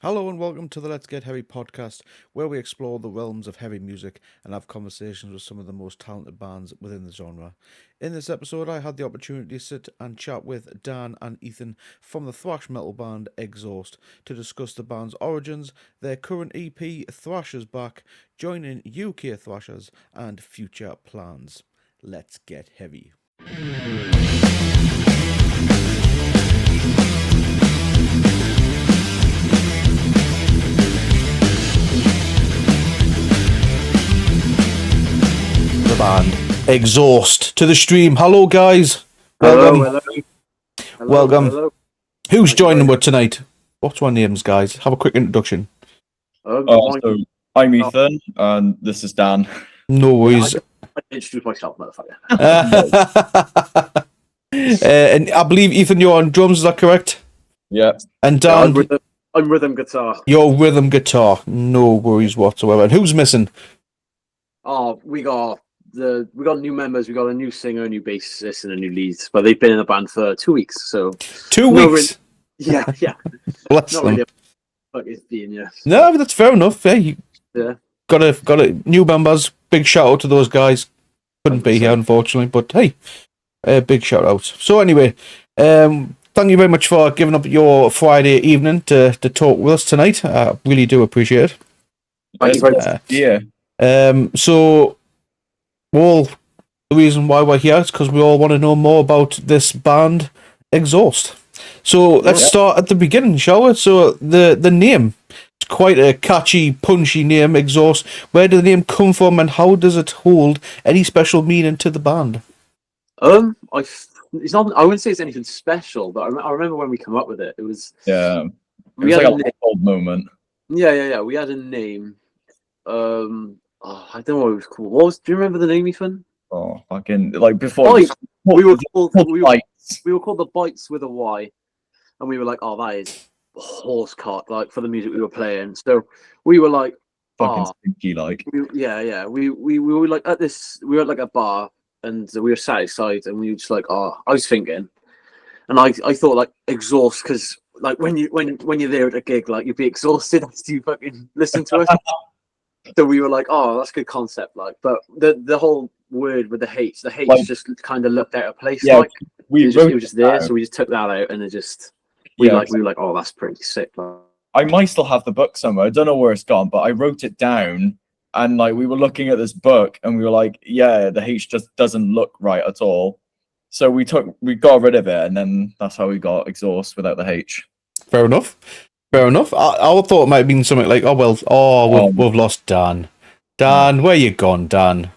Hello and welcome to the Let's Get Heavy podcast, where we explore the realms of heavy music and have conversations with some of the most talented bands within the genre. In this episode, I had the opportunity to sit and chat with Dan and Ethan from the thrash metal band Exhaust to discuss the band's origins, their current EP Thrash is Back, joining UK thrashers, and future plans. Let's get heavy. The band Exhaust to the stream. Hello, guys. Welcome. Welcome. Hello. Who's joining us tonight? What's our names, guys? Have a quick introduction. So I'm Ethan, and this is Dan. No worries. I introduced myself, motherfucker. And I believe, Ethan, you're on drums, is that correct? Yeah. And Dan, I'm rhythm guitar. your rhythm guitar. No worries whatsoever. And who's missing? Oh, we got new members. We got a new singer, a new bassist, and a new lead. But they've been in the band for 2 weeks, so 2 weeks. yeah. Bless Not them. really. Fuck it's being yes. No, but that's fair enough. Yeah, you Yeah. got a new members. Big shout out to those guys. Couldn't be here, unfortunately, but hey, big shout out. So anyway, thank you very much for giving up your Friday evening to talk with us tonight. I really do appreciate it. Thank you very much. Yeah. So, the reason why we're here is because we all want to know more about this band, Exhaust. So let's start at the beginning, shall we? So the name, it's quite a catchy, punchy name, Exhaust. Where did the name come from, and how does it hold any special meaning to the band? It's not. I wouldn't say it's anything special, but I remember when we came up with it. It was. Yeah. It We was had like a a name. light bulb moment. Yeah. We had a name. I don't know what it was called. Do you remember the name, Ethan? Oh, fucking like before. Bites. We were called Lights. we were called the Bites with a Y, and we were like, oh, that is horse cock, like for the music we were playing. So we were like, Fucking oh, stinky like. yeah. We were like at this. We were at like a bar, and we were sat outside, and we were just like, oh, I was thinking, and I thought like exhaust because like when you're there at a gig, like you'd be exhausted after you fucking listen to it. So we were like, oh, that's a good concept, like, but the whole word with the H Like- just kind of looked out of place, Yeah, like it was wrote just there, down. so we just took that out, and it just we Yeah. were like, oh, that's pretty sick. Like, I might still have the book somewhere. I don't know where it's gone, but I wrote it down, and like we were looking at this book, and we were like, yeah, the H just doesn't look right at all. So we got rid of it, and then that's how we got Exhaust without the H. Fair enough. I thought it might have been something like, we've lost Dan. Dan, where you gone, Dan?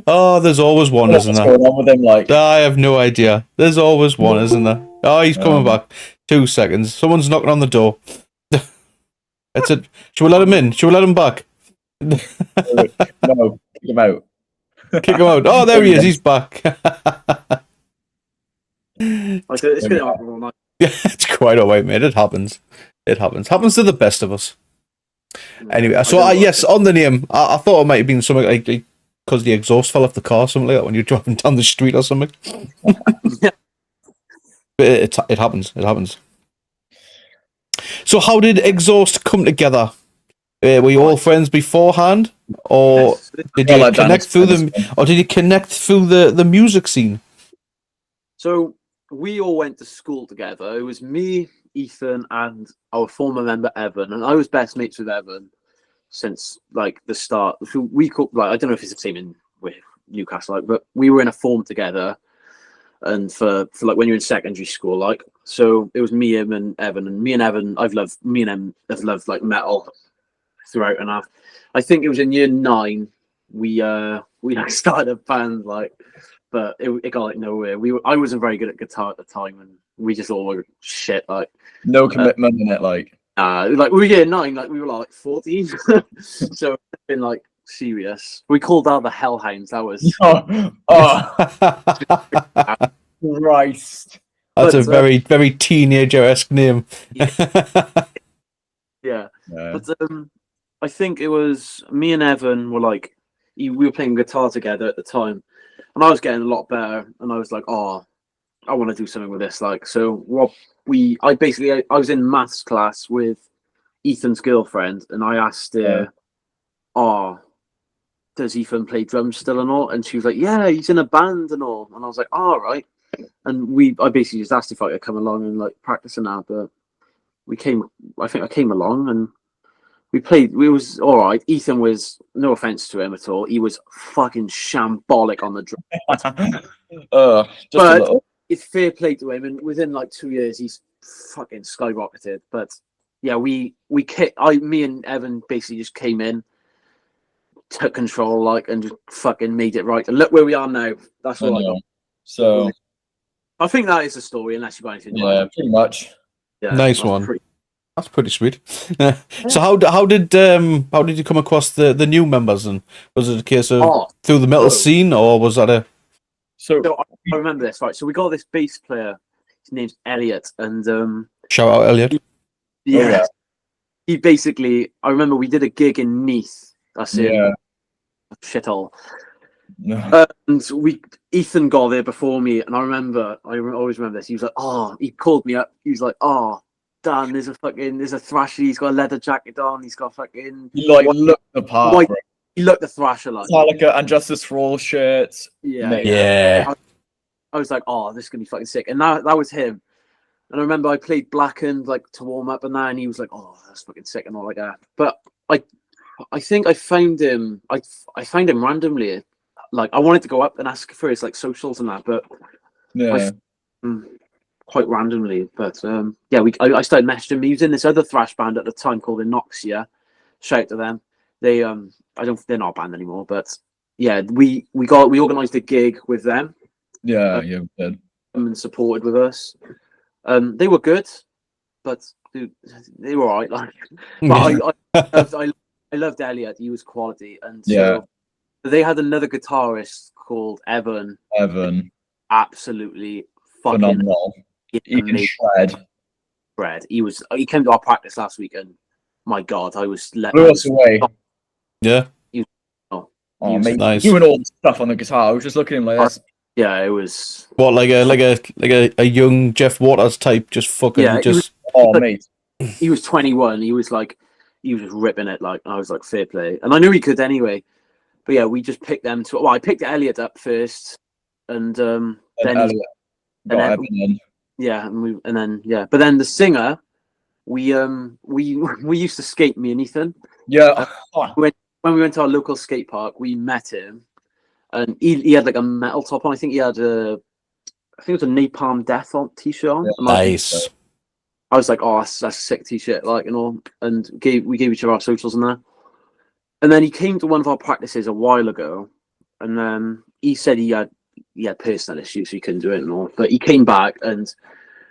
Oh, there's always one, isn't What's there? going on with him? Like, I have no idea. There's always one, isn't there? Oh, he's coming back. 2 seconds. Someone's knocking on the door. That's it. Should we let him in? Should we let him back? no, kick him out. Kick him out. Oh, there he is. He's back. it's gonna happen all night. Yeah, it's quite alright, mate. It happens. Happens to the best of us. Anyway, so yes, on the name, I thought it might have been something like because the exhaust fell off the car, something like that when you're driving down the street or something. Yeah. But it happens. So how did Exhaust come together? Were you all friends beforehand, or Yes. did Well, you like connect through the music scene? So we all went to school together. It was me, Ethan, and our former member Evan, and I was best mates with Evan since like the start. So we called, like, I don't know if it's the same in with Newcastle, like, but we were in a form together, and for like when you're in secondary school, like, so it was me, him, and Evan, and me and Evan. Me and him have loved like metal throughout, and I think it was in year 9 we like started a band, like. But it got like nowhere. I wasn't very good at guitar at the time, and we just all were shit. Like No commitment in it, like. like we were year 9, like we were like 14. So it's been like serious. We called out the Hellhounds. That was Christ. That's a But, very, very teenager-esque name. yeah. Yeah. But I think it was me and Evan were like we were playing guitar together at the time, and I was getting a lot better, and I was like, oh, I want to do something with this. Like, so what I was in maths class with Ethan's girlfriend, and I asked her, "Oh, does Ethan play drums still and all?" And she was like, "Yeah, he's in a band and all." And I was like, "All right." And I basically just asked if I could come along and like practice and that, but I think I came along and we played. We was all right. Ethan was, no offense to him at all, he was fucking shambolic on the drum. Just a But little. it's fair play to him, and within like 2 years, he's fucking skyrocketed. But yeah, me and Evan basically just came in, took control, like, and just fucking made it right. And look where we are now. That's I what I know. got. So I think that is the story, unless you got anything. yeah, pretty much. Yeah, Nice that's one. That's pretty sweet. So how did you come across the new members, and was it a case of through the metal scene, or was that a? So So I remember this, right? So we got this bass player. His name's Elliot, and Shout out, Elliot. yeah, he basically. I remember we did a gig in Nice. That's in shithole. And Ethan got there before me, and I always remember this. He was like, "Oh," he called me up. He was like, "Oh, Dan, there's a Thrasher. He's got a leather jacket on. He's got fucking." He looked the part. He looked the Thrasher like. Metallica and Justice for All shirts. Yeah. I was like, "Oh, this is gonna be fucking sick," and that was him. And I remember I played Blackened like to warm up and that, and he was like, "Oh, that's fucking sick," and all like that. But I think I found him. I found him randomly. Like, I wanted to go up and ask for his like socials and that, but quite randomly. But yeah, I started messaging him. He was in this other thrash band at the time called Inoxia. Shout out to them. They're not a band anymore, but yeah, we organised a gig with them. Yeah, you did. And supported with us. They were good, but dude, they were alright. Like, but I loved Elliot. He was quality, and so they had another guitarist called Evan. Absolutely fucking phenomenal. He can shred. He came to our practice last week, and my God, I was blew us away. Yeah. Mate, nice. Doing all the stuff on the guitar. I was just looking at him like this. Yeah, it was. What, like a young Jeff Waters type, just fucking mate. He was 21. He was just ripping it. Like, I was like, fair play, and I knew he could anyway. But yeah, we just picked them to. Well, I picked Elliot up first, and then Evan. Yeah, but then the singer, we used to skate, me and Ethan. Yeah. When we went to our local skate park, we met him, and he had like a metal top on. I think it was a Napalm Death t-shirt on. Yeah, nice. I was like, "Oh, that's a sick t-shirt," like, and all, and we gave each other our socials and that. And then he came to one of our practices a while ago, and then he said he had personal issues, so he couldn't do it and all. But he came back, and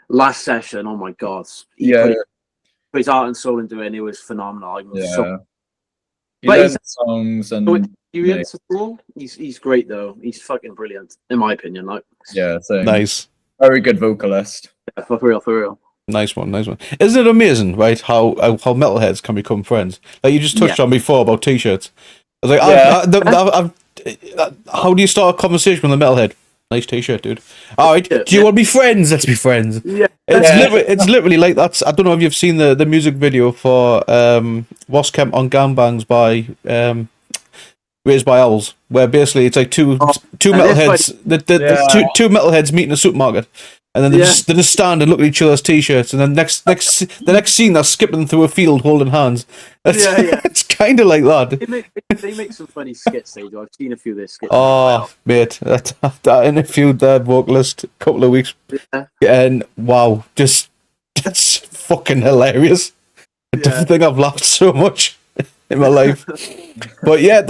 last session, oh my God, he put his heart and soul into it, and it was phenomenal. He learned songs and he's great though. He's fucking brilliant, in my opinion. Like, yeah, same. Nice, very good vocalist. Yeah, for real. Nice one. Isn't it amazing, right? How metalheads can become friends? Like you just touched on before about t-shirts. I was like, how do you start a conversation with a metalhead? Nice t-shirt, dude. All right, do you want to be friends? Let's be friends. Yeah, it's literally like that. I don't know if you've seen the music video for "Was Kemp on Gangbangs" by Raised by Owls, where basically it's like two metalheads, two metalheads meet in a supermarket. And then they just stand and look at each other's t-shirts, and then the next scene they're skipping through a field holding hands. It's kind of like that. They make some funny skits. They do. I've seen a few of their skits. Oh, mate, that interviewed that vocalist a couple of weeks, and wow, that's fucking hilarious. I don't think I've laughed so much in my life. But yeah,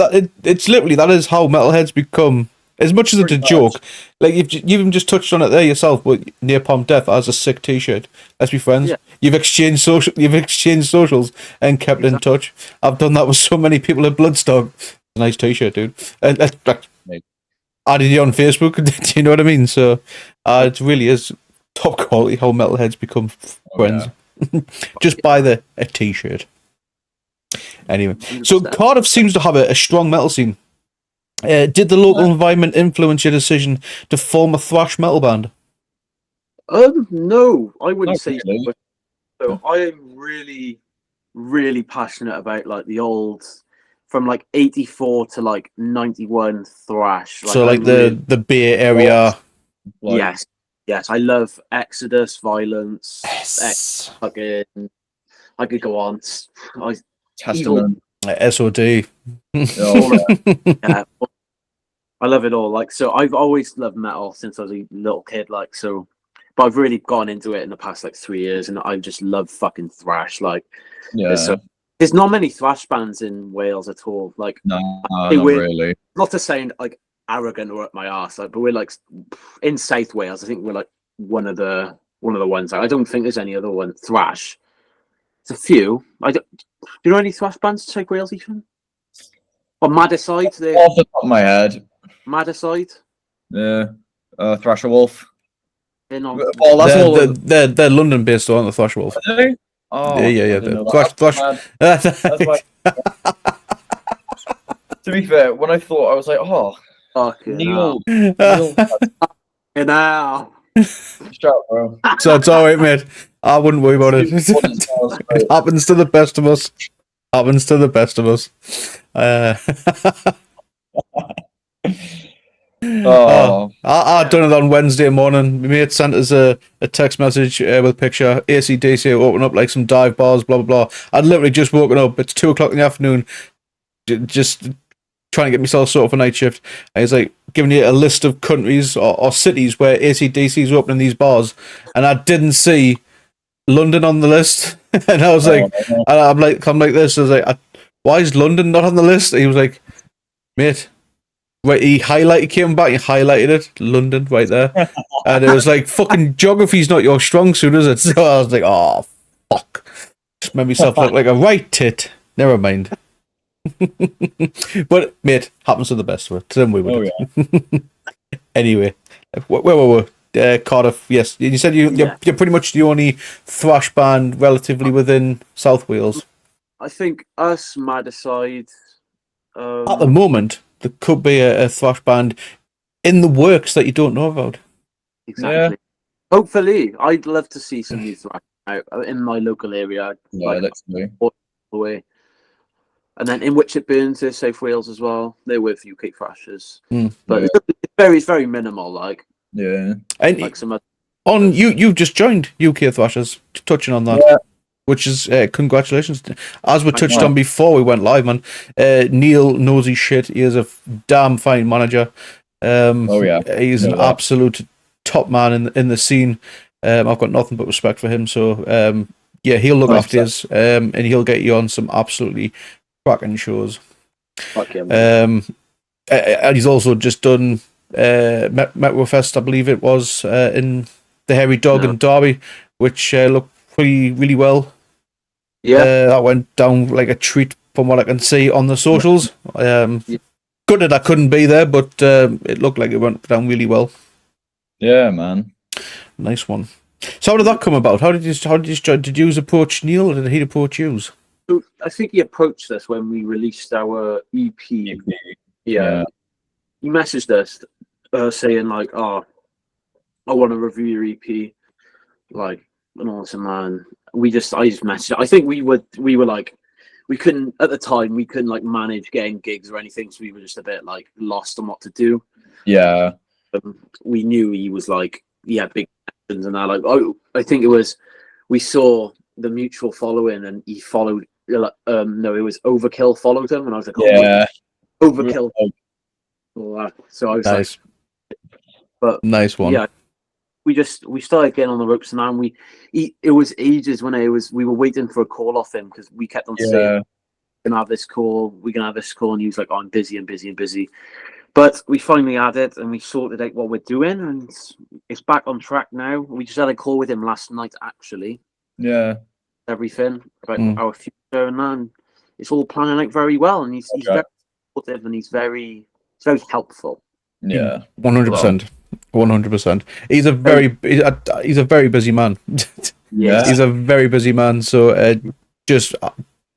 it's literally that is how metalheads become. As much as it's a joke, like you've even just touched on it there yourself, but Napalm Death has a sick t-shirt. Let's be friends. Yeah. You've exchanged socials and kept in touch. I've done that with so many people at Bloodstock. Nice t-shirt, dude. And added you on Facebook. Do you know what I mean? So it really is top quality how metalheads become friends. Yeah. Just buy a t-shirt. Anyway, so Cardiff seems to have a strong metal scene. Did the local environment influence your decision to form a thrash metal band? No, I wouldn't Not say really. so. So I am really, really passionate about like the old, from like '84 to like '91 thrash. So like I'm really, the Bay Area. Like, yes, yes, I love Exodus, Violence, Yes. fucking. I could go on. I, Evil, Testament. SOD. Oh, yeah, I love it all. Like, so I've always loved metal since I was a little kid. Like, so, but I've really gone into it in the past like 3 years, and I just love fucking thrash. Like, yeah. there's not many thrash bands in Wales at all. Like, No, hey, not we're really. not to sound like arrogant or up my ass, like, but we're like in South Wales. I think we're like one of the ones. I don't think there's any other one thrash. There's a few. I don't. Do you know any thrash bands in South Wales, Ethan? Or Madicide? They're Off the top of my head, Madicide. yeah. Thrasher Wolf. They're not. Well, that's all. They're London based on the Thrash Wolf. Are they? Oh, Yeah. I didn't know Thrash. that. That's why. To be fair, when I thought, I was like, oh, Fucking Neil, now. shut up, bro. So it's all right, mate. I wouldn't worry about it. It happens to the best of us. Happens to the best of us. Oh, I done it on Wednesday morning. My mate sent us a text message with a picture. AC/DC open up like some dive bars, blah blah blah. I'd literally just woken up. It's 2 o'clock in the afternoon. Just trying to get myself sorted for night shift. And he's like giving you a list of countries or cities where AC/DC is opening these bars, and I didn't see London on the list. And I was like, I'm like this. I was like, why is London not on the list? He was like, mate. Right, he came back, he highlighted it, London, right there. And it was like, fucking geography's not your strong suit, is it? So I was like, oh, fuck. Just made myself look like a right tit. Never mind. But, mate, happens to the best of it. Then we would. yeah. Anyway, where were we? Cardiff, yes. You said you're pretty much the only thrash band relatively within South Wales. I think us, Madicide. At the moment, there could be a thrash band in the works that you don't know about. Exactly. Yeah. Hopefully, I'd love to see some new thrash out in my local area. Yeah, literally. Away. And then in Which It Burns, there's South Wales as well. They're with UK thrashers, but it's very minimal. Like, yeah, and like some other. On you just joined UK Thrashers. Touching on that. Yeah. Which is congratulations. As we touched on before we went live, man. Neil knows his shit. He is a damn fine manager. He's an absolute top man in the scene. I've got nothing but respect for him. So he'll look after us, and he'll get you on some absolutely cracking shows. And he's also just done Metrofest, I believe it was, in the Hairy Dog in Derby, which looked really well. Yeah, that went down like a treat from what I can see on the socials. Good that I couldn't be there, but it looked like it went down really well. Yeah, man. Nice one. So how did that come about? How did you approach Neil, or did he approach you? So I think he approached us when we released our EP. Yeah. He messaged us saying like, "Oh, I want to review your EP." Like, an awesome man. I just messaged. I think we were like, we couldn't at the time. We couldn't like manage getting gigs or anything, so we were just a bit like lost on what to do. Yeah. We knew he was like, he had big actions and that. Like, I think it was, we saw the mutual following, and he followed. No, it was Overkill followed him, and I was like, Overkill. So I was nice. But nice one. Yeah. We started getting on the ropes, and it was ages when we were waiting for a call off him, because we kept on saying, we're gonna have this call, and he was like, oh, I'm busy. But we finally had it, and we sorted out what we're doing, and it's back on track now. We just had a call with him last night, actually. Yeah. Everything about our future, and it's all planning out very well, and he's very supportive, and he's very helpful. Yeah. 100%. 100%. He's a very busy man. Yeah. He's a very busy man. So just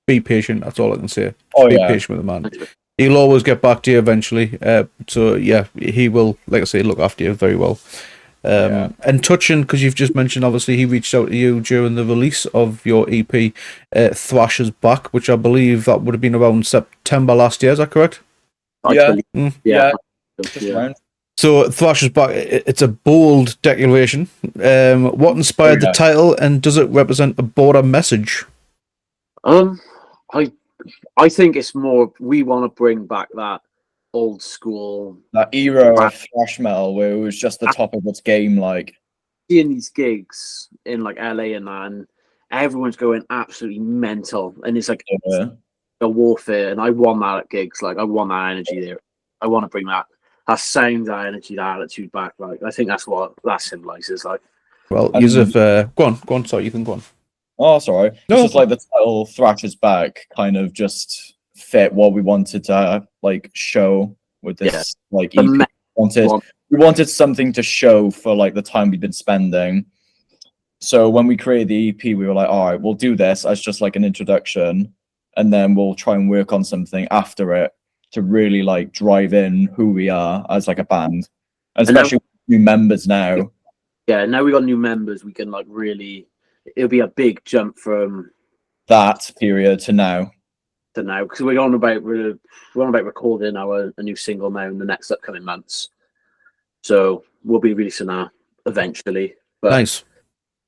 be patient. That's all I can say. Be patient with the man. He'll always get back to you eventually. So yeah, he will, like I say, look after you very well. And touching, because you've just mentioned, obviously, he reached out to you during the release of your EP, Thrash is Back, which I believe that would have been around September last year. Is that correct? I Yeah. believe, Yeah. yeah. Just around. So Thrash is Back. It's a bold declaration. What inspired the title, and does it represent a broader message? I think it's more we want to bring back that old school, That era of thrash metal where it was just the top of its game, like seeing these gigs in like LA and everyone's going absolutely mental, and it's like a warfare. And I want that at gigs. Like I want that energy there. I want to bring that sound, that energy, that attitude back. Like I think that's what that symbolizes. Like, well, Yusuf, go on. Sorry, you can go on. Oh, sorry. No. It's just like the title "Thrash is Back" kind of just fit what we wanted to like show with this like EP. We wanted something to show for like the time we've been spending. So when we created the EP, we were like, all right, we'll do this as just like an introduction, and then we'll try and work on something after it to really like drive in who we are as like a band, especially with new members now. Yeah, now we got new members. We can like really. It'll be a big jump from that period to now. Because we're on about recording a new single now in the next upcoming months. So we'll be releasing that eventually. But nice.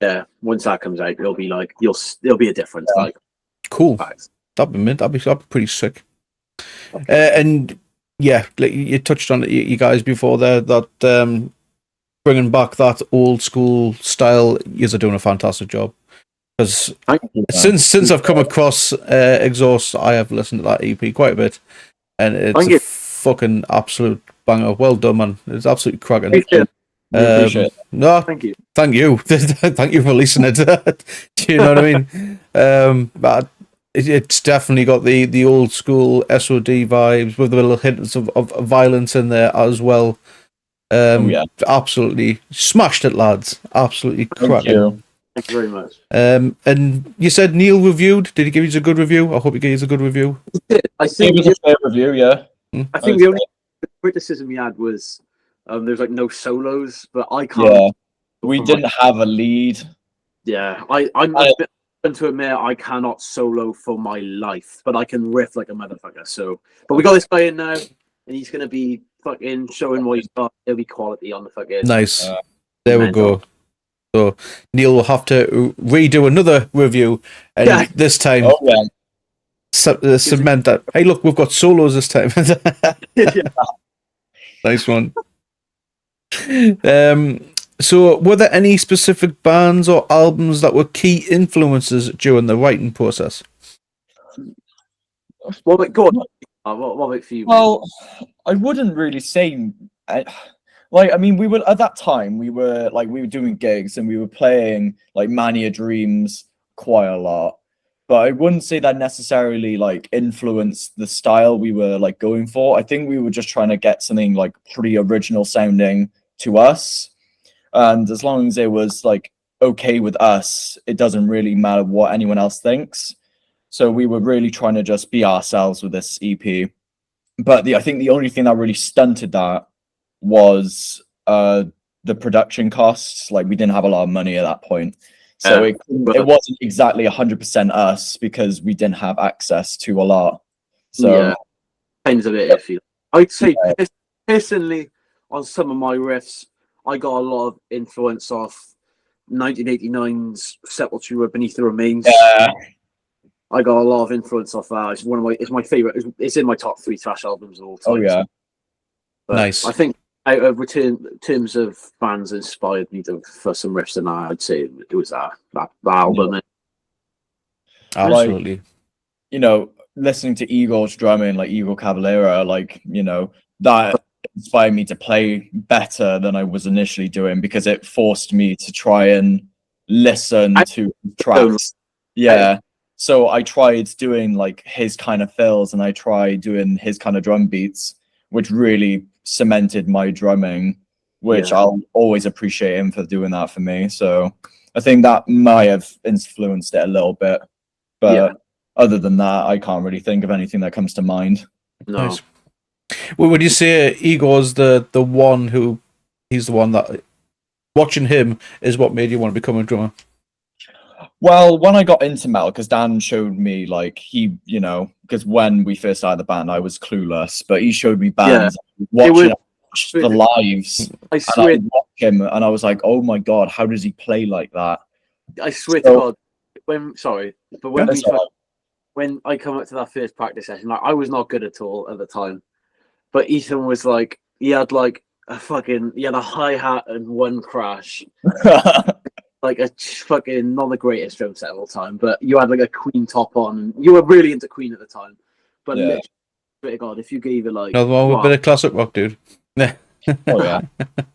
Yeah, once that comes out, it'll be like there'll be a difference. Yeah. Like cool. That'd be pretty sick. Okay. And yeah, like you touched on it, you guys before there that. Bringing back that old school style, you are doing a fantastic job. Because since I've come across Exhaust, I have listened to that EP quite a bit, and it's a fucking absolute banger. Well done, man! It's absolutely cracking. Appreciate it. No, thank you, thank you for releasing it. Do you know what I mean? But it's definitely got the old school SOD vibes with the little hints of violence in there as well. Absolutely smashed it, lads. Absolutely cracking. Thank you very much. And you said Neil reviewed. Did he give you a good review? I hope he gave you a good review. I think it was a fair review. Yeah. I think the only criticism he had was there's like no solos, but I can't. Yeah, we didn't have a lead. Yeah, I'm to admit I cannot solo for my life, but I can riff like a motherfucker. So, but we got this guy in now, and he's gonna be fucking showing what he's got. There'll be quality on the fucking. Nice. There we go. So Neil will have to redo another review, and this time cement that. Hey, look, we've got solos this time. Nice one. So, were there any specific bands or albums that were key influences during the writing process? Well, God, what about for you? Well, I wouldn't really say. I mean, we were at that time. We were doing gigs and we were playing like Mania Dreams quite a lot. But I wouldn't say that necessarily like influenced the style we were like going for. I think we were just trying to get something like pretty original sounding to us. And as long as it was like okay with us, it doesn't really matter what anyone else thinks. So we were really trying to just be ourselves with this EP. But I think the only thing that really stunted that was the production costs. Like we didn't have a lot of money at that point. So it wasn't exactly 100% us because we didn't have access to a lot. So depends a bit if you. I'd say personally on some of my riffs, I got a lot of influence off 1989's Sepultura Beneath the Remains. Yeah. I got a lot of influence off that. It's my favorite. It's in my top 3 thrash albums of all time. Oh yeah, but nice. I think out of terms of bands inspired me for some riffs, and I'd say it was that album. Absolutely. Like, listening to Igor's drumming, like Igor Cavalera, that inspired me to play better than I was initially doing because it forced me to try and listen to tracks. Yeah. So I tried doing like his kind of fills and I tried doing his kind of drum beats, which really cemented my drumming, which I'll always appreciate him for doing that for me. So I think that might have influenced it a little bit. But other than that, I can't really think of anything that comes to mind. No. Nice. Well, would you say Igor's the one who he's the one that watching him is what made you want to become a drummer? Well, when I got into metal, because Dan showed me, like, he, because when we first started the band, I was clueless, but he showed me bands, watch the lives, I and I swear, would watch him, and I was like, oh my God, how does he play like that? I swear to God, when That's all right. when I come up to that first practice session, like I was not good at all at the time, but Ethan was like, he had a hi-hat and one crash, like a fucking not the greatest drum set of all time, but you had like a Queen top on, and you were really into Queen at the time. But Yeah. literally, swear to God, if you gave it like Another one with a bit of classic rock, dude. Oh yeah.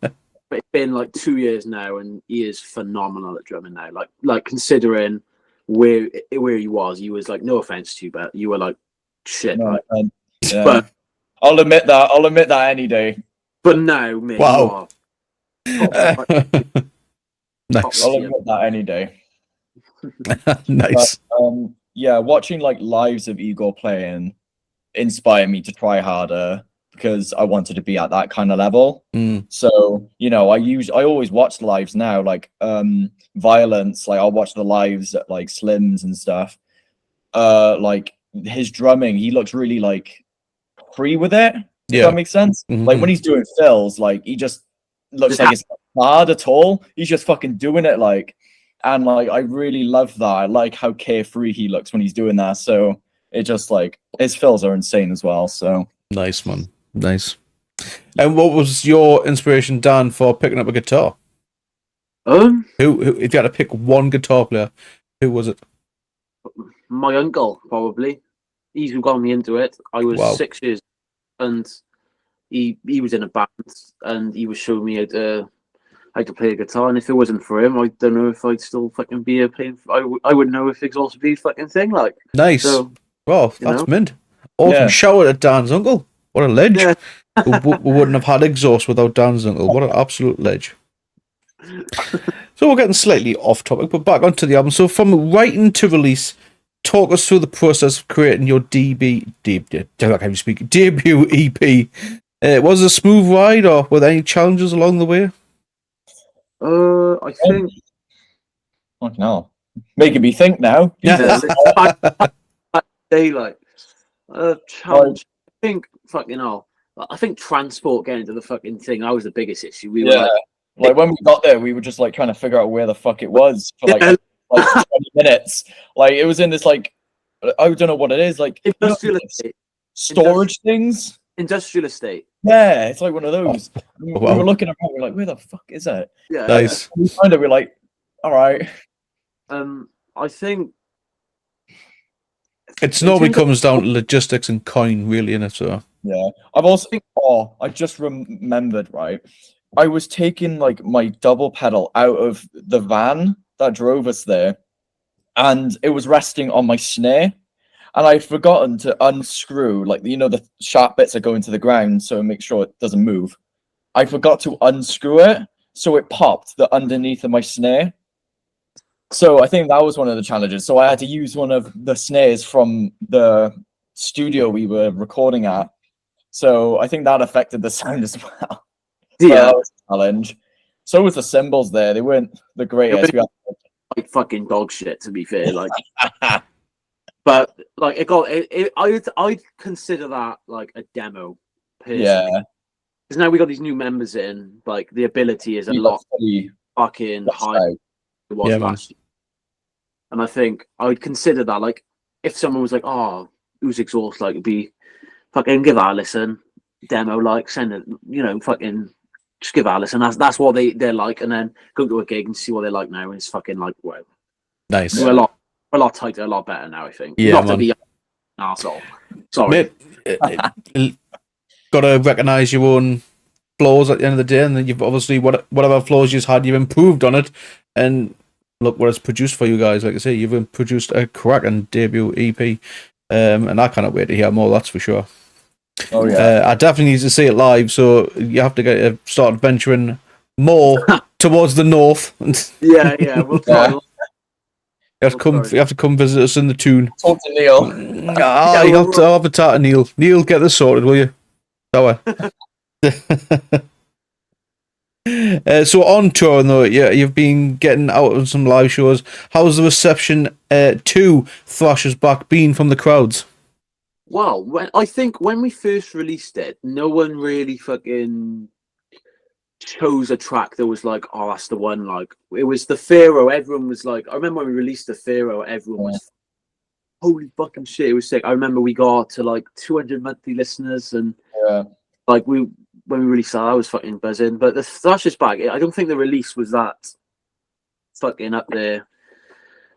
but it's been like 2 years now, and he is phenomenal at drumming now. Like considering where he was like, no offense to you, but you were like shit. No, Like, yeah. but I'll admit that any day. but now, mate, Wow. you are Nice. I'll admit that any day. Nice. But, yeah, watching like lives of Igor playing inspired me to try harder because I wanted to be at that kind of level. So, I always watch the lives now, like Violence, like I'll watch the lives at like Slims and stuff. Like his drumming, he looks really like free with it. If that makes sense. Like when he's doing fills, like he just looks like it's not hard at all. He's just fucking doing it like, and like I really love that. I like how carefree he looks when he's doing that. So it just like his fills are insane as well. So nice, man. Nice. And what was your inspiration, Dan, for picking up a guitar? Who if you had to pick one guitar player, who was it? My uncle, probably. He's who got me into it. I was 6 years, and he was in a band, and he was showing me how to play a guitar. And if it wasn't for him, I don't know if I'd still fucking be playing. I wouldn't know if Exhaust would be a fucking thing. Like, nice. So, well, that's mint. Awesome. Shout out to Dan's uncle. What a ledge. Yeah. we wouldn't have had Exhaust without Dan's uncle. What an absolute ledge. So we're getting slightly off topic, but back onto the album. So from writing to release, talk us through the process of creating your debut EP. Was it a smooth ride, or were there any challenges along the way? I think. Oh no, making me think now. Daylight. Challenge. I think fucking hell. I think transport getting to the fucking thing. That was the biggest issue. We were like when we got there, we were just like trying to figure out where the fuck it was for like 20 minutes. Like it was in this like I don't know what it is, like industrial estate. Storage things. Industrial estate. Yeah, it's like one of those. We were looking around, we're like, where the fuck is it? Yeah. Nice. We find it, we're like, all right. I think it normally comes down to logistics and coin, really, innit? So yeah. I've also I just remembered, right? I was taking like my double pedal out of the van that drove us there, and it was resting on my snare, and I'd forgotten to unscrew like the sharp bits that go into the ground, so make sure it doesn't move. I forgot to unscrew it, so it popped the underneath of my snare. So I think that was one of the challenges. So I had to use one of the snares from the studio we were recording at. So I think that affected the sound as well. Yeah, that was a challenge. So was the cymbals there. They weren't the greatest. We had like fucking dog shit, to be fair. Like, but like I'd consider that like a demo. Personally. Yeah, because now we got these new members in. Like the ability is a lot fucking higher than it was last year. And I think I would consider that like if someone was like, "Oh, who's Exhaust?" Like, it'd be fucking give that a listen. Demo, like send it, fucking. Just give that a listen. That's what they're like, and then go to a gig and see what they're like now. And it's fucking like, well, nice. We're a lot tighter, a lot better now. I think. Yeah, not to be an arsehole. Sorry. Got to recognise your own flaws at the end of the day, and then you've obviously whatever flaws you've had, you've improved on it, and look what it's produced for you guys. Like I say, you've produced a cracking debut EP, and I cannot wait to hear more. That's for sure. Oh yeah, I definitely need to see it live. So you have to start venturing more towards the north. Yeah, we'll try. You have to come visit us in the tune. Talk to Neil. You have to have a chat to Neil. Neil, get this sorted, will you? That way. So on tour though, yeah, you've been getting out on some live shows. How's the reception to Thrash's Back been from the crowds? Well, I think when we first released it, no one really fucking chose a track that was like, oh, that's the one. Like, it was the Pharaoh. Everyone was like, I remember when we released the Pharaoh, everyone was, holy fucking shit, it was sick. I remember we got to like 200 monthly listeners, and Yeah. like when we released that, I was fucking buzzing. But the Thrash is Back, I don't think the release was that fucking up there.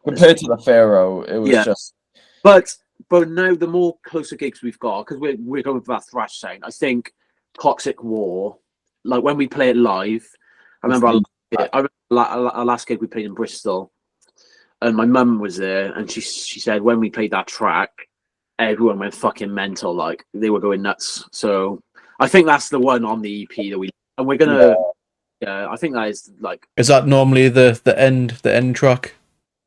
Compared to the Pharaoh, it was Yeah. just. But now the more closer gigs we've got, because we're going for that thrash sound. I think Toxic War, like when we play it live, I remember our last gig we played in Bristol, and my mum was there, and she said when we played that track, everyone went fucking mental, like they were going nuts. So I think that's the one on the EP that we're gonna. Yeah, I think that is like. Is that normally the end track?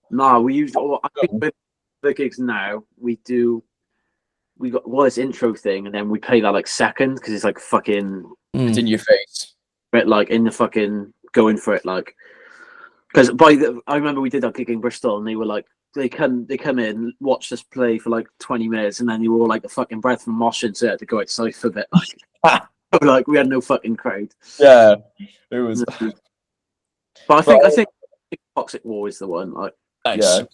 No, we use. I think with the gigs now we got this intro thing, and then we play that like second because it's like fucking It's in your face. bit like in the fucking going for it, like because I remember we did that gig in Bristol, and they were like they come in, watch us play for like 20 minutes, and then you were all like the fucking breath from moshing, so they had to go outside for a bit, like we had no fucking crowd. Yeah, it was. But I think Toxic War is the one. Like, Nice. Yeah.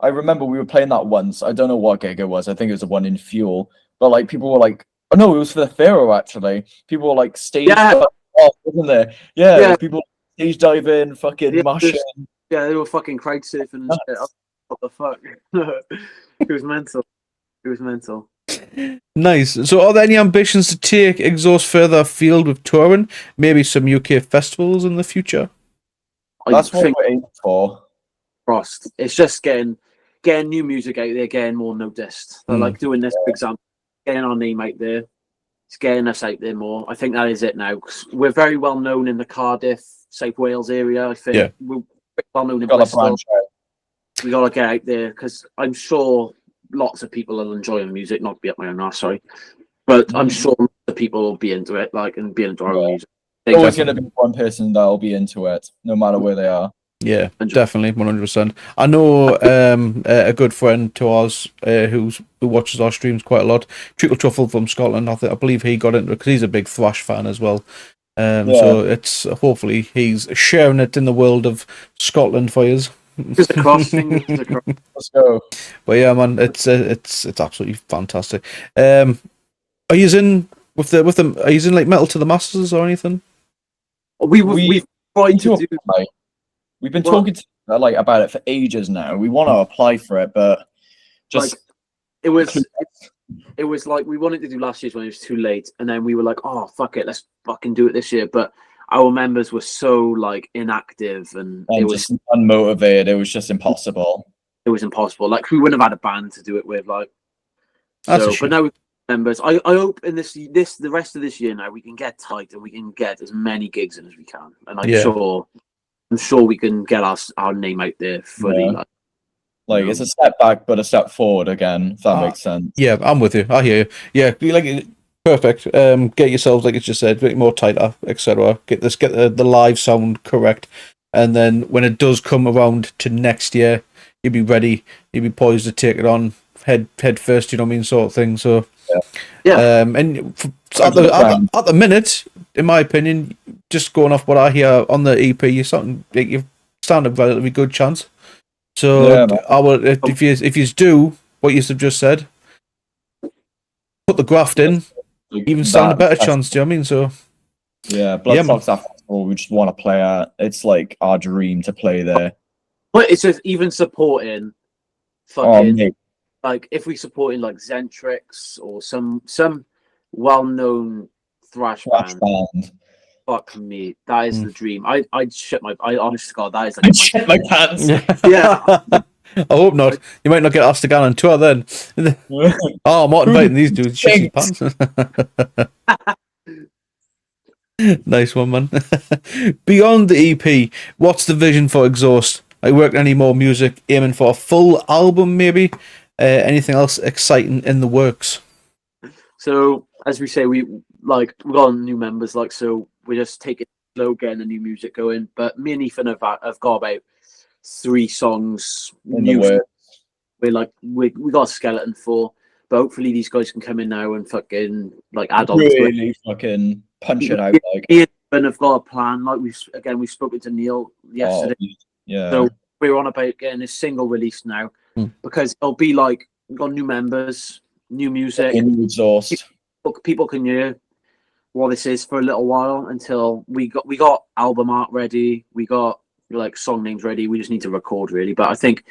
I remember we were playing that once. I don't know what gig it was. I think it was the one in Fuel. But like people were like, oh no, it was for the Pharaoh actually. People were like stage off, wasn't there? Yeah. People stage diving, fucking mushing. Yeah, they were fucking crowd surfing and shit. What the fuck? It was mental. It was mental. Nice. So are there any ambitions to take Exhaust further afield with touring? Maybe some UK festivals in the future? That's what we're aiming for. Frost. It's just getting new music out there, getting more noticed. Like doing this, for example, getting our name out there. It's getting us out there more. I think that is it now. 'Cause we're very well known in the Cardiff, South Wales area. I think we're well known in Bristol. We gotta get out there because I'm sure lots of people will enjoy the music. Not be up my own arse, sorry, but I'm sure the people will be into it, like and be into our music. There's always going to be one person that'll be into it, no matter where they are. Yeah, definitely, 100%. I know a good friend to ours who watches our streams quite a lot, Treacle Truffle from Scotland. I believe he got into it because he's a big Thrash fan as well. So it's hopefully he's sharing it in the world of Scotland for us. Just across. Let's go. But yeah, man, it's absolutely fantastic. Are you in with them? Are you in like Metal to the Masters or anything? We've tried to do. We've been talking like about it for ages now. We want to apply for it, but just like, it was like we wanted to do last year's when it was too late, and then we were like, oh fuck it, let's fucking do it this year. But our members were so like inactive and it was just unmotivated. It was just impossible. It was impossible. Like we wouldn't have had a band to do it with. Like that's so, but now members. I hope in the rest of this year now we can get tight and we can get as many gigs in as we can, and I'm sure we can get our name out there fully. Like it's a step back, but a step forward again. If that makes sense. Yeah, I'm with you. I hear you. Yeah, like perfect. Get yourselves, like it's just said, a bit more tighter, etc. Get the live sound correct, and then when it does come around to next year, you'll be ready. You'll be poised to take it on head first. You know what I mean, sort of thing. So and at the minute, in my opinion, just going off what I hear on the EP, you've stand a relatively good chance. So if you do what you just said, put the graft in, even stand a better chance. Do you know what I mean? So Bloodstock's that festival we just want to play at. It's like our dream to play there. But it's just even supporting fucking like if we supporting like Zentrix or some well-known thrash band. Fuck me, that is the dream. I honest to God, that is like I'd shit my pants. Yeah. I hope not. You might not get asked to go on tour then. I'm not inviting these dudes. Shit pants. Nice one, man. Beyond the EP, what's the vision for Exhaust? Are you working any more music? Aiming for a full album, maybe? Anything else exciting in the works? So as we say, we got new members, like so we're just taking slow getting the new music going. But me and Ethan have got about 3 songs In the new. works. We got a skeleton for, but hopefully these guys can come in now and fucking like add on to it. Really fucking punch it out like. Me and Ethan have got a plan. Like we've spoken to Neil yesterday. Yeah. So we're on about getting a single release now because it'll be like we've got new members, new music. In Exhaust. People can hear what this is for a little while until we got album art ready. We got like song names ready. We just need to record really. But I think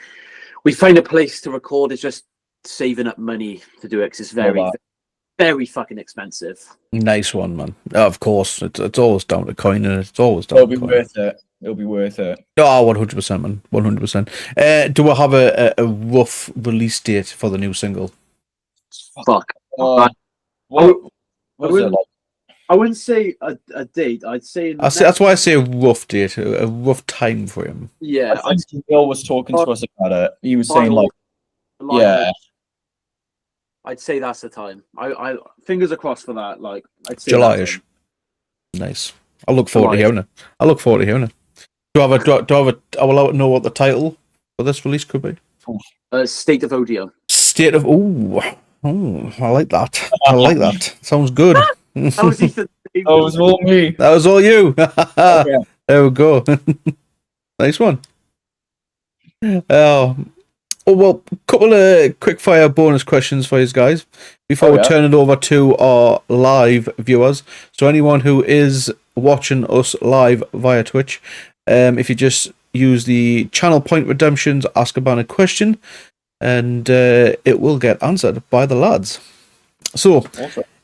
we find a place to record is just saving up money to do it because it's very fucking expensive. Nice one, man. Of course, it's always down to coin, and it's always down It'll to be coin. worth it. It'll be worth it. Oh, 100%, man. 100%. Do we have a rough release date for the new single? Fuck. What was it like? I wouldn't say a date. I'd say That's why I say a rough date, a rough time frame. Yeah, I think Neil was talking to us about it. He was saying like, yeah. I'd say that's the time. I fingers across for that. Like I'd say July-ish. Nice. I look forward to hearing it. Do I will know what the title for this release could be? State of Odio. State of I like that. I like that. Sounds good. That was Ethan. That was all me. That was all you. Yeah. There we go. Nice one. Well, couple of quick fire bonus questions for you guys before we turn it over to our live viewers. So anyone who is watching us live via Twitch, if you just use the channel point redemptions, ask a banner question, and it will get answered by the lads. So,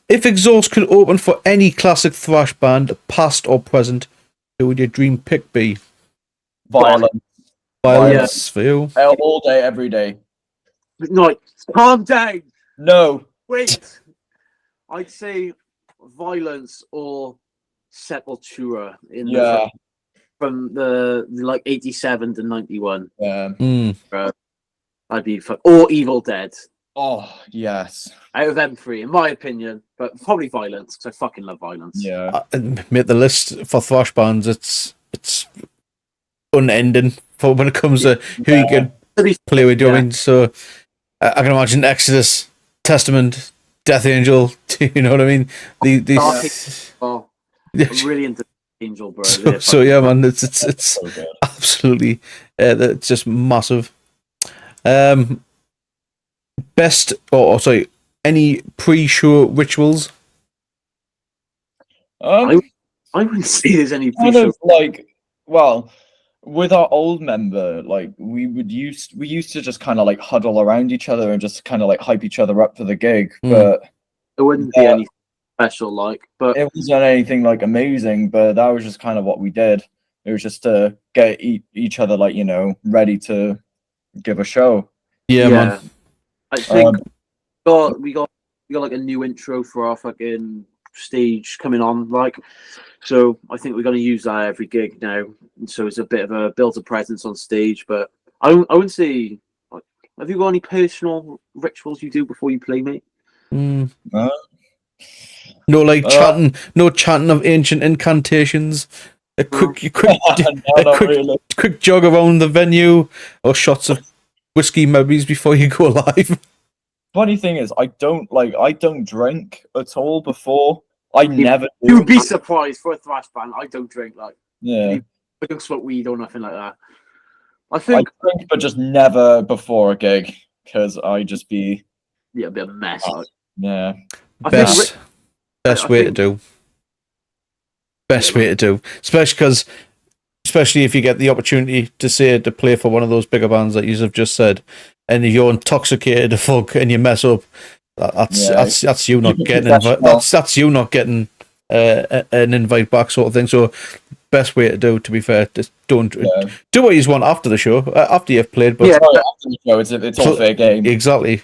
if Exhaust could open for any classic thrash band, past or present, who would your dream pick be? Violence for you. All day, every day. No, calm down. No. Wait. I'd say Violence or Sepultura from the like 87 to 91. I'd be or Evil Dead. Oh yes. Out of M3, in my opinion, but probably Violence because I fucking love Violence. Yeah. Mate, the list for thrash bands, it's unending for when it comes to who you can play with. I mean, so I can imagine Exodus, Testament, Death Angel. You know what I mean? I'm really into Angel, bro. So yeah, man, it's so absolutely it's just massive. Best sorry, any pre-show rituals? I wouldn't say there's any pre-show. With our old member, like we used to just kind of like huddle around each other and just kind of like hype each other up for the gig, but it wouldn't be anything special, but it wasn't anything like amazing. But that was just kind of what we did. It was just to get each other like ready to give a show. Yeah, man. I think we got like a new intro for our fucking stage coming on, so I think we're going to use that every gig now. So it's a bit of a build a presence on stage. But I wouldn't say. Have you got any personal rituals you do before you play, mate? No, chanting of ancient incantations. A quick jog around the venue, or shots of whiskey maybe before you go live. Funny thing is, I don't drink at all before. I never do. You'd be surprised for a thrash band. I don't drink I don't smoke weed or nothing like that. I drink, but just never before a gig because I just be a bit of a mess. Best way to do. Especially if you get the opportunity to play for one of those bigger bands that you have just said, and if you're intoxicated as fuck and you mess up, that's you not getting that's you not getting an invite back, sort of thing. So best way to do, to be fair, just don't do what you want after the show, after you've played. But after the show, it's all fair game. Exactly.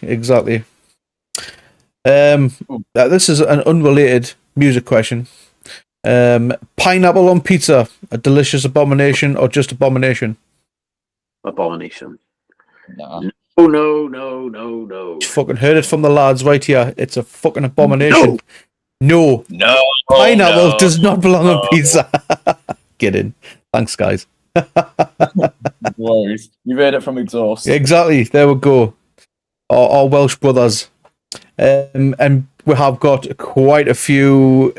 This is an unrelated music question. Pineapple on pizza, a delicious abomination or just abomination? Abomination. Nah. No. You fucking heard it from the lads right here. It's a fucking abomination. No, No, pineapple no. does not belong on No. pizza. Get in. Thanks, guys. Worries. You've heard it from Exhaust. Exactly. There we go. Our Welsh brothers. And we have got quite a few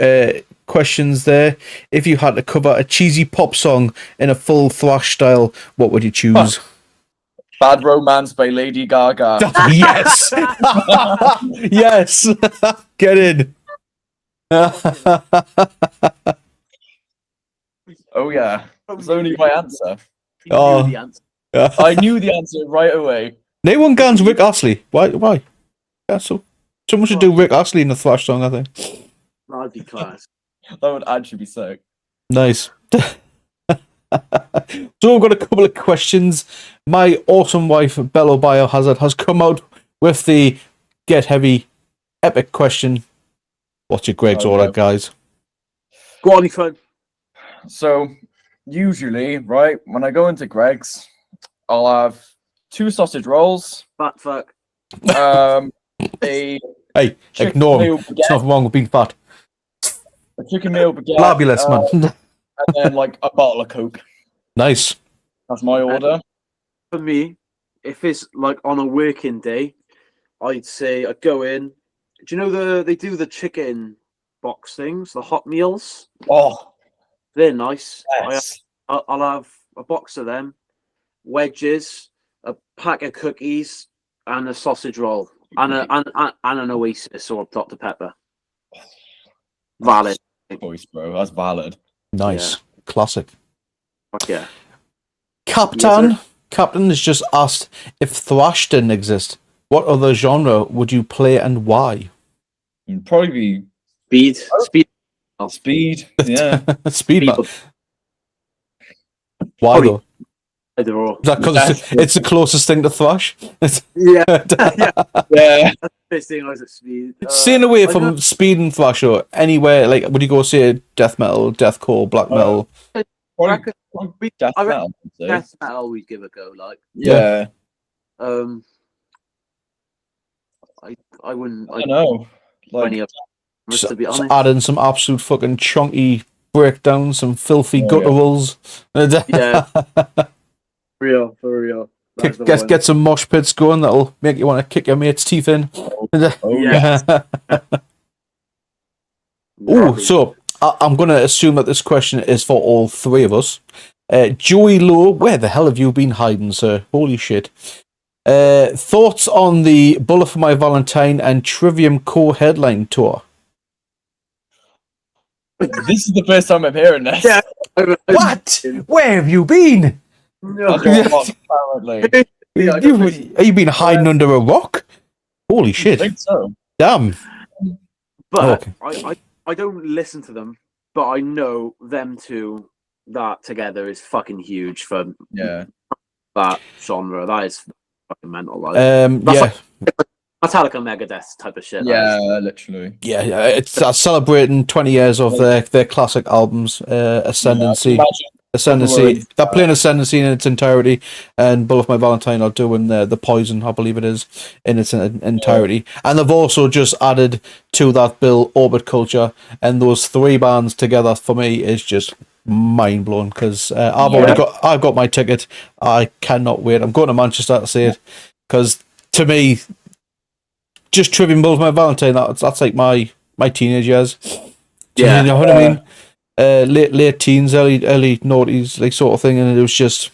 questions there. If you had to cover a cheesy pop song in a full thrash style, what would you choose? Bad Romance by Lady Gaga. Yes. Yes. Get in. Oh yeah. It's only my answer. He knew Oh. the answer. I knew the answer right away. Name one Guns Rick Astley. Why? Yeah, so someone should do Rick Astley in a thrash song, I think. That'd be class. That would actually be sick. Nice. So we've got a couple of questions. My awesome wife, Bello Biohazard, has come out with the Get Heavy epic question. What's your Greg's Oh, order, yeah. guys? Go on, Ethan. So usually, right, when I go into Greg's, I'll have 2 sausage rolls, Fat fuck. a Hey, chicken ignore meal him. It's baguette, nothing wrong with being fat. a chicken meal baguette, Fabulous, man. and then like a bottle of Coke. Nice. That's my order. For me, if it's like on a working day, I'd say I'd go in. Do you know they do the chicken box things, the hot meals? Oh, They're nice. yes. I'll have a box of them, wedges, a pack of cookies, and a sausage roll, and an Oasis or Dr Pepper. Valid. Choice, bro. That's valid. Nice. Classic. Fuck yeah. Captain. Yes, Captain has just asked if thrash didn't exist, what other genre would you play and why? It'd probably be Speed. speed. Yeah. Speed, man. Speed. Why Probably- though? Either or. Is that because it's the closest thing to thrash? Yeah. Yeah. Yeah. First thing I was at speed. Staying away I from don't- speed and thrash or anywhere, like, would you go say death metal, deathcore, black metal? Probably, reckon- probably death I reckon metal. I'd say. death metal we'd give a go. Like, Yeah. I wouldn't. I know. Any Like, of them, to be Just honest. add in some absolute fucking chunky breakdowns, some filthy Oh, gutturals. Yeah. For real. That's the one. Get some mosh pits going that'll make you want to kick your mate's teeth in. oh Yeah. Oh, so I'm going to assume that this question is for all three of us. Joey Lowe, where the hell have you been hiding, sir? Holy shit. Thoughts on the Bullet for My Valentine and Trivium co-headline tour? This is the first time I'm hearing this. Yeah. What? Where have you been? No. Apparently. Are you been hiding under a rock? Holy I shit. think so. Damn. But Okay. I don't listen to them, but I know them two that together is fucking huge for Yeah. that genre. That is fucking mental. Like, Yeah. Metallica Megadeth type of shit. that Yeah, is. literally. Yeah, it's celebrating 20 years of their classic albums, Ascendancy. Imagine Ascendancy. Everyone- They're playing Ascendancy in its entirety, and Bullet for My Valentine are doing the Poison, I believe it is, in its entirety. And they've also just added to that bill Orbit Culture, and those three bands together for me is just mind blowing because I've got my ticket. I cannot wait. I'm going to Manchester to see it because to me, just Trivium Bullet for My Valentine, that's like my teenage years. Yeah. You know what I mean? Late teens, early noughties, like sort of thing, and it was just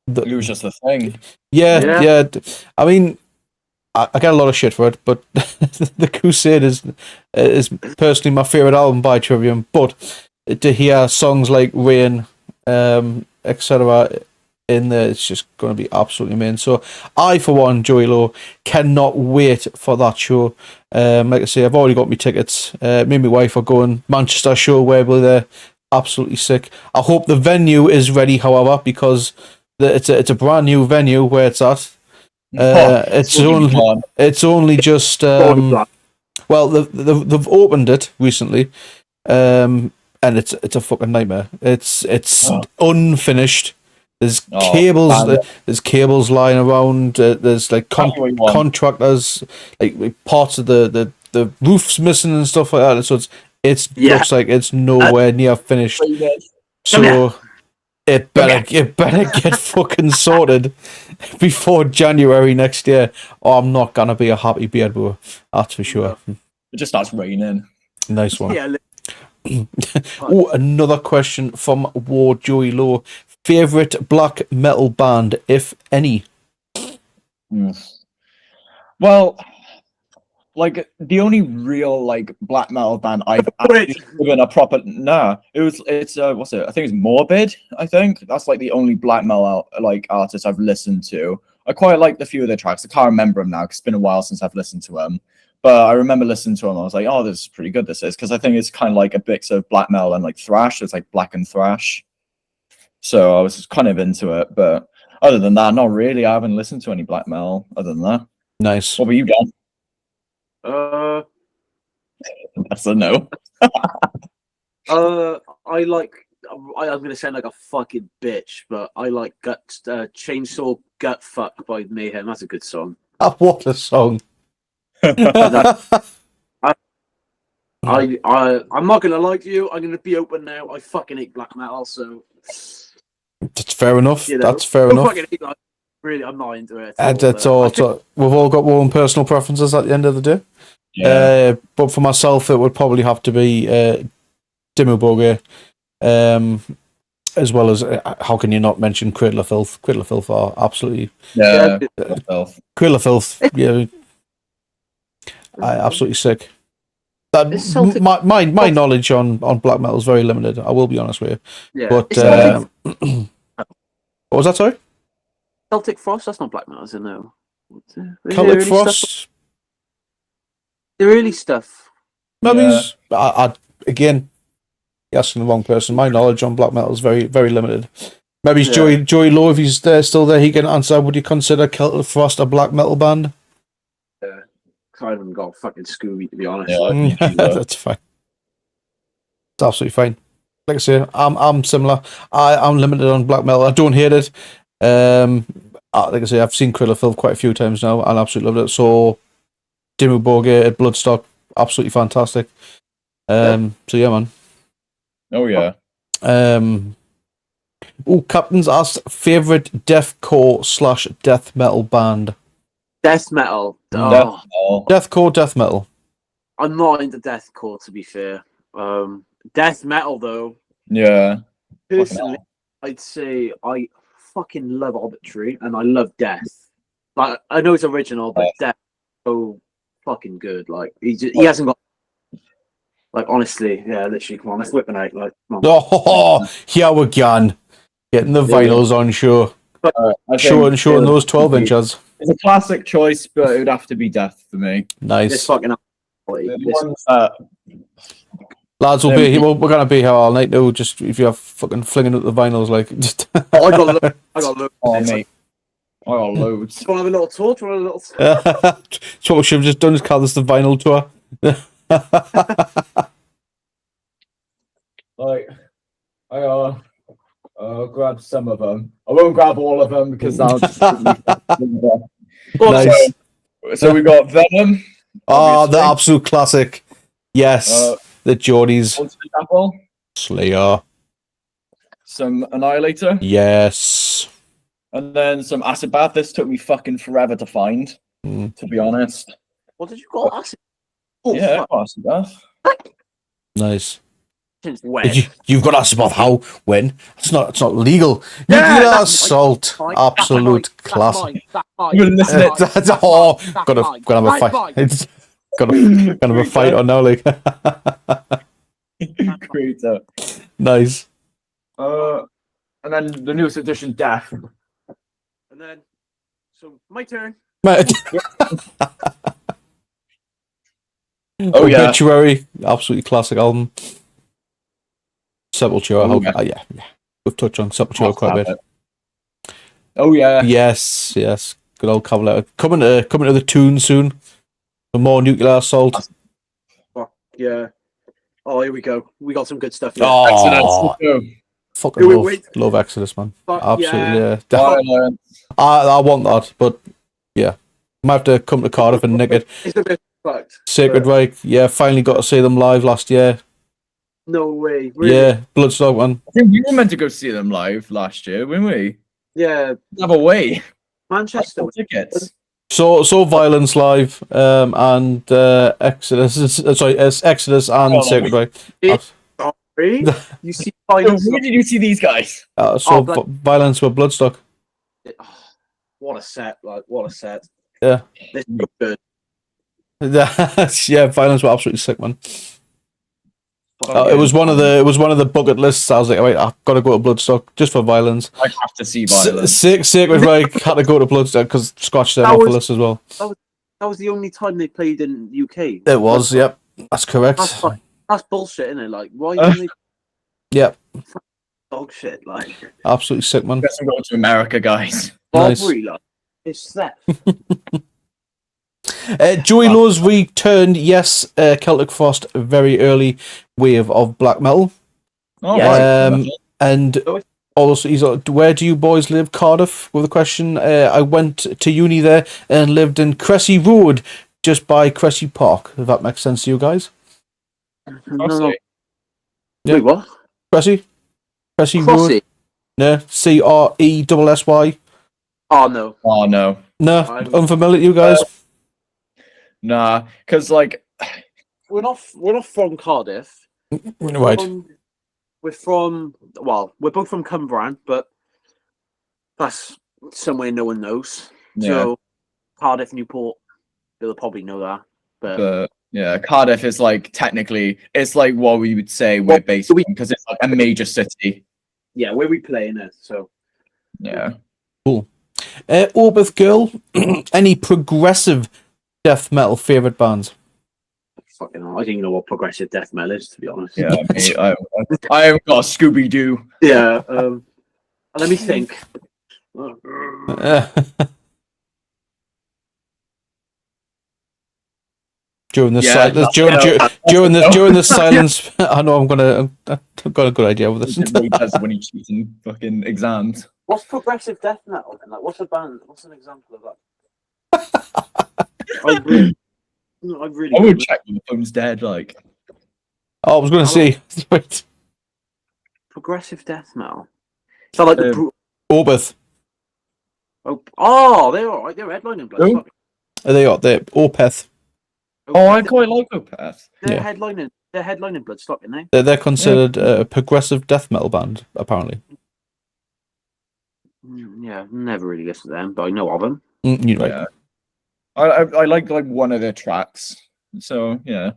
it was just a thing. yeah. I mean, I get a lot of shit for it, but the Crusade is personally my favorite album by Trivium. But to hear songs like Rain, etc. in there, it's just going to be absolutely amazing. So I, for one, Joey Lowe, cannot wait for that show. Like I say, I've already got my tickets. Me and my wife are going Manchester show where we're there. Absolutely sick. I hope the venue is ready, however, because it's a brand new venue where it's at. It's only just well, they've opened it recently, and it's a fucking nightmare. It's unfinished. There's cables lying around. There's like contractors, like parts of the the roof's missing and stuff like that. So it Yeah. looks like it's nowhere near finished. Come So it better get fucking sorted before January next year, or I'm not gonna be a happy beard boy. That's for sure. It just starts raining. Nice one. Yeah. Oh, another question from Ward Joey Low. Favorite black metal band, if any? Well, like the only real like black metal band I've actually given a proper it's what's it? I think it's Morbid. I think that's like the only black metal like artist I've listened to. I quite like a few of their tracks. I can't remember them now because it's been a while since I've listened to them. But I remember listening to them. I was like, oh, this is pretty good. This is because I think it's kind of like a mix of black metal and like thrash. It's like black and thrash. So I was kind of into it. But other than that, not really. I haven't listened to any black metal other than that. Nice. What were you done? That's a no. I like. I'm gonna sound like a fucking bitch, but I like Chainsaw Gut Fuck by Mayhem. That's a good song. What a song! I'm not gonna lie to you. I'm gonna be open now. I fucking hate black metal, so That's fair enough. you know, That's fair I enough. fucking hate, like, really, I'm not into it. That's all. We've all got our own personal preferences at the end of the day. Yeah. But for myself, it would probably have to be Dimmu Borgir, as well as how can you not mention Cradle of Filth? Cradle of Filth are absolutely Cradle of Filth. Yeah, absolutely sick. My knowledge on black metal is very limited. I will be honest with you. Yeah. But what was that? Sorry, Celtic Frost. That's not black metal, is it? No. Celtic Frost. The early stuff. Maybe I again, you're asking the wrong person. My knowledge on black metal is very, very limited. Maybe it's Joey Lowe, if he's still there, he can answer. Would you consider Celtic Frost a black metal band? Yeah. I haven't got fucking Scooby, to be honest. Yeah, That's fine. It's absolutely fine. Like I say, I'm similar. I'm limited on black metal. I don't hate it. Like I say, I've seen Cradle of Filth quite a few times now, and absolutely loved it. So, Dimmu Borgir at Bloodstock, absolutely fantastic. So yeah, man. Oh yeah. Captain's asked favorite deathcore / death metal band. Death metal. Oh. Deathcore, death metal. I'm not into deathcore, to be fair. Death metal, though. Yeah. Personally, I'd say I fucking love Arbitrary and I love Death. Like, I know it's original, but Death is so fucking good. Like, he hasn't got. Like, honestly, yeah, literally, come on, let's whip it out. Like, come on. Oh, here we go. Getting the vinyls on, sure. Showing those 12 inches. It's a classic choice, but it would have to be Death for me. Nice. This fucking. Lads, we're going to be here all night now, just if you're fucking flinging up the vinyls, like. Just... I got loads. Oh, mate. I got loads. Do you want to have a little tour? Do you want a little... That's what we should have just done, is call this the vinyl tour. Like, I'll grab some of them. I won't grab all of them because that'll just Nice. So we got Venom. Oh, the absolute classic. Yes, the Geordies. Slayer. Some Annihilator. Yes. And then some Acid Bath. This took me fucking forever to find, to be honest. What did you call Acid? Yeah, Acid Bath. Nice. When? You've got Acid Bath. How? When? It's not legal. Nuclear assault. Absolute classic. Gonna have a fight. Gonna have a fight on now, like. Great. Nice. And then the newest edition, Death. And then, so my turn. Obituary, absolutely classic album. Sepultura, yeah. We've touched on Sepultura quite a bit. Oh yeah. Yes. Good old Cavalera. Coming to the tune soon. For more Nuclear Assault. Yeah. Oh, here we go. We got some good stuff here. Oh, fucking love Exodus, man. Absolutely, yeah. I want that, but yeah. Might have to come to Cardiff and nick it. It's a bit fucked. Sacred but- Reich, yeah, finally got to see them live last year. No way. Really? Yeah, Bloodstock one. I think we were meant to go see them live last year, weren't we? Yeah. Have a way. Manchester. Tickets. So Violence live, and Exodus. Sorry, it's Exodus and Oh, Sacred Reich. Really? You see So Violence. where did you see these guys? Violence with Bloodstock. What a set! Like what a set. Yeah. This is good. Yeah, Violence were absolutely sick, man. Fucking It was one of the bucket lists. I was like, wait, I've got to go to Bloodstock just for Violence. I have to see Violence. Sacred Reich had to go to Bloodstock because scratched them off the list as well. That was the only time they played in UK. It was, yep, that's correct. That's bullshit, isn't it? Like, why didn't they? Yep, Dog shit, like. absolutely sick, man. Guess I'm going to America, guys. Nice. Bobbery, like. It's theft. Joey Lowe's returned, yes, Celtic Frost, a very early wave of black metal. Oh, Yeah. right. And also, he's like, where do you boys live? Cardiff, with a question. I went to uni there and lived in Cressy Road, just by Cressy Park, if that makes sense to you guys. No. Yeah. Wait, what? Cressy Road? Crossy. No, CRESSY. Oh no. Oh, no. No, unfamiliar to you guys? Nah, because, like, We're not from Cardiff. Right. We're both from Cumbrae, but that's somewhere no one knows. yeah. So Cardiff, Newport, they'll probably know that. But Yeah, Cardiff is, like, technically, it's like what we would say we're based in, because it's like a major city. yeah, where we play in it. So Yeah. Orbith Girl, any progressive death metal favourite bands? fucking hell, I didn't even know what progressive death metal is, to be honest. Yeah, I haven't got a Scooby Doo. Yeah. Let me think. During the Yeah, during the silence, I know I've got a good idea with this. What he does when he's cheating fucking exams. What's progressive death metal? Then? Like, what's a band? What's an example of that? I really. I would check when the phone's dead. Like, I was going to say, wait, Progressive death metal. So like the Orbith. Oh, they're all right. They're headlining Bloodstock. Who? They are Opeth. I quite like Opeth. They're Yeah. headlining. They're headlining Bloodstock, aren't they? They're considered a progressive death metal band, apparently. Yeah, never really listened to them, but I know of them. You're right. Yeah. I like one of their tracks. So yeah,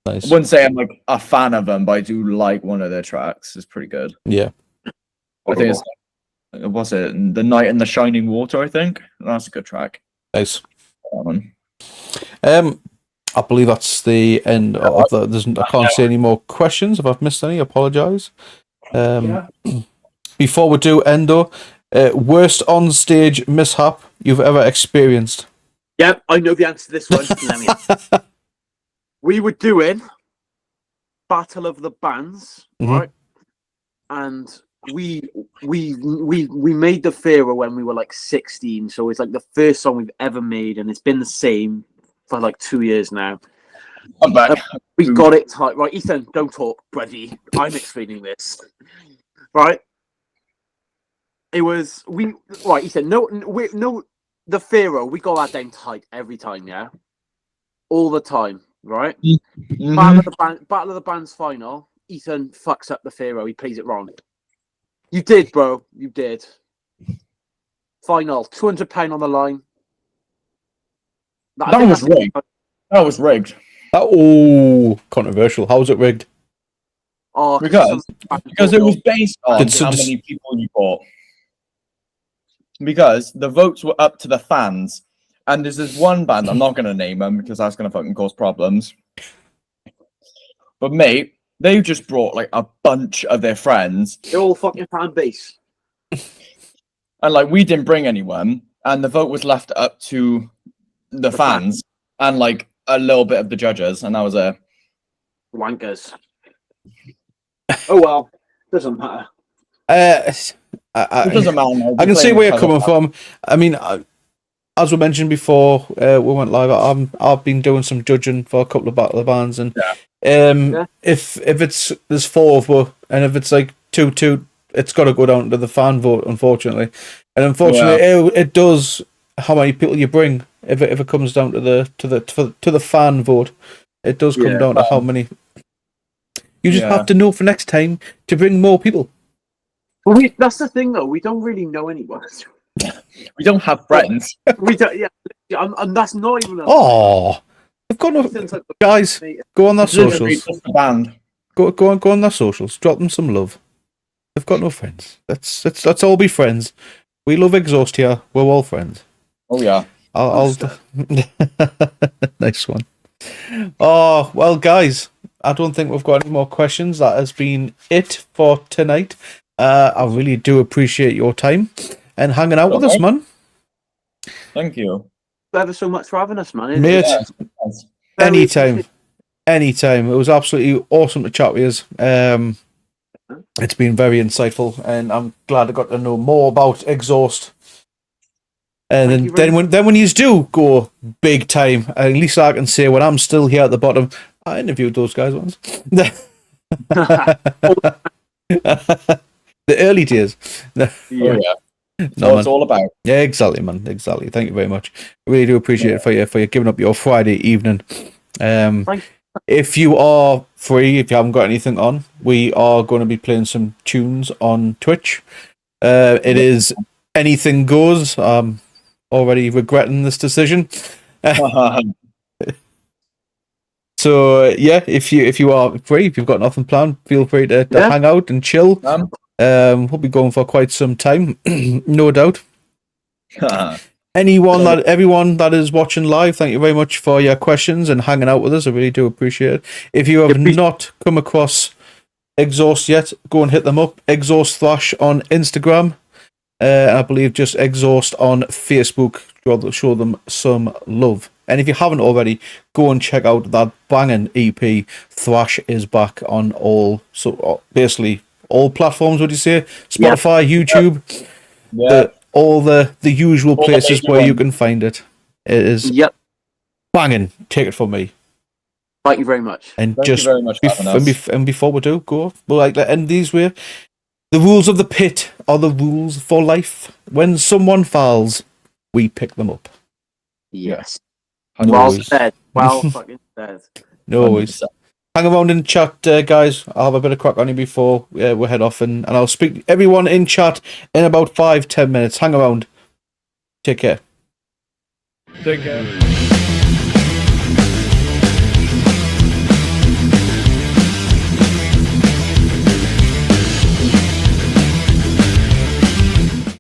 Nice. I wouldn't say I'm like a fan of them, but I do like one of their tracks. It's pretty good. Yeah. I think it's what's it? The Night in the Shining Water. I think that's a good track. Nice. That one. I believe that's the end of the. I can't see any more questions. If I've missed any, I apologise. Before we do Endo, worst on stage mishap you've ever experienced? Yep, I know the answer to this one. Let me. We were doing Battle of the Bands, right? And we made the Pharaoh when we were like 16, so it's like the first song we've ever made, and it's been the same for like 2 years now. I'm back. We got it tight, right? Ethan, don't talk, buddy. I'm explaining this, right? It was right. Ethan, no, the Pharaoh. We got that down tight every time, yeah, all the time, right? Mhm. Battle of the Bands final. Ethan fucks up the Pharaoh. He plays it wrong. You did, bro. You did. Final, £200 on the line. That was rigged. That was rigged. Oh, controversial. How was it rigged? Oh, Because it was based on how many people you bought. Because the votes were up to the fans, and there's this one band, I'm not going to name them because that's going to fucking cause problems. But mate, they just brought like a bunch of their friends. They're all fucking fan base. And like we didn't bring anyone, and the vote was left up to the fans and like a little bit of the judges, and that was a Wankers. Oh well, doesn't matter. it doesn't matter. I can see where you're coming from. I mean, as we mentioned before, we went live. I've been doing some judging for a couple of Battle of the Bands, and if there's 4 of us, and if it's like 2-2, it's got to go down to the fan vote, unfortunately. And unfortunately, it does how many people you bring. If it comes down to the fan vote, it does come down to how many. You just have to know for next time to bring more people. Well, that's the thing, though. We don't really know anyone. We don't have friends. We don't. Yeah, and that's not even. They've got no guys. Go on their socials. Just the band. Go on their socials. Drop them some love. They've got no friends. Let's all be friends. We love Exhaust here. We're all friends. Oh yeah. I'll nice one. Oh well, guys. I don't think we've got any more questions. That has been it for tonight. I really do appreciate your time and hanging out with us, man. Thank you. Ever so much for having us, man. Mate, anytime. It was absolutely awesome to chat with you. It's been very insightful, and I'm glad I got to know more about Exhaust. And then when you do go big time, at least I can say when I'm still here at the bottom, I interviewed those guys once. The early days. What it's all about. Yeah, exactly, man. Exactly. Thank you very much. I really do appreciate it for you giving up your Friday evening. If you are free, if you haven't got anything on, we are going to be playing some tunes on Twitch. It is anything goes. Already regretting this decision. So yeah, if you are free, if you've got nothing planned, feel free to hang out and chill. We'll be going for quite some time, no doubt. Everyone that is watching live, thank you very much for your questions and hanging out with us. I really do appreciate it. If you have not come across Exhaust yet, go and hit them up. Exhaust Thrash on Instagram. I believe just Exhaust on Facebook. Show them some love. And if you haven't already, go and check out that banging EP. Thrash is back on basically all platforms. Would you say Spotify, YouTube, all the usual places where you can find it. It is banging. Take it from me. Thank you very much. And Thank you very much for having us. And before we do go, we'll like to end these way. The rules of the pit are the rules for life. When someone falls, we pick them up. Yes. Well said. Well fucking said. No worries. Hang around in chat, guys. I'll have a bit of crack on you before we head off, and I'll speak to everyone in chat in about 5-10 minutes. Hang around. Take care. Take care.